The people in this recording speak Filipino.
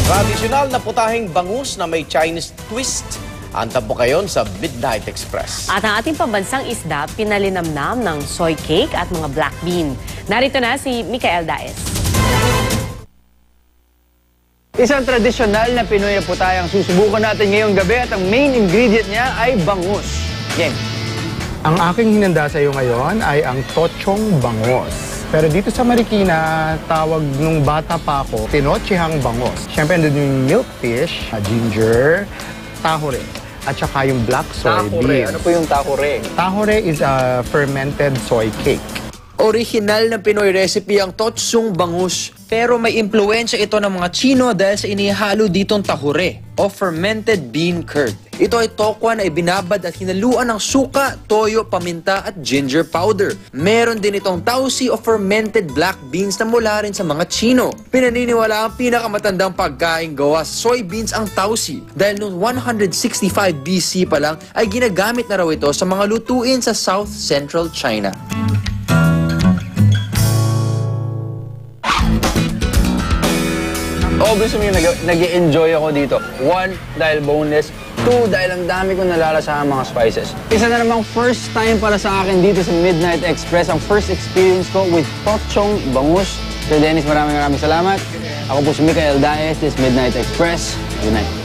Tradisyonal na putahing bangus na may Chinese twist. Anta po kayo sa Midnight Express. At ang ating pambansang isda, pinalinamnam ng soy cake at mga black bean. Narito na si Micael Daes. Isang tradisyonal na Pinoy na putay ang susubukan natin ngayong gabi at ang main ingredient niya ay bangus. Game. Ang aking hinanda sa iyo ngayon ay ang tochong bangus. Pero dito sa Marikina, tawag nung bata pa ako, tinochihang bangus. Siyempre, nandun yung milkfish, ginger, tahore, at saka yung black soybean. Ano po yung tahore? Tahore is a fermented soy cake. Original na Pinoy recipe ang tochong bangus. Pero may impluensya ito ng mga Chino dahil sa inihalo ditong tahure o fermented bean curd. Ito ay tokwa na ibinabad at hinaluan ng suka, toyo, paminta at ginger powder. Meron din itong tausi o fermented black beans na mula rin sa mga Chino. Pinaniniwala ang pinakamatandang pagkain gawa sa soybeans ang tausi dahil noong 165 BC pa lang ay ginagamit na raw ito sa mga lutuin sa South Central China. Obviously, nag-i-enjoy ako dito. 1, dahil boneless. 2, dahil ang dami kong nalalasahan mga spices. Isa na namang first time para sa akin dito sa Midnight Express. Ang first experience ko with tochong bangus. Sir Dennis, maraming salamat. Ako po si Micael Daes, this Midnight Express. Good night.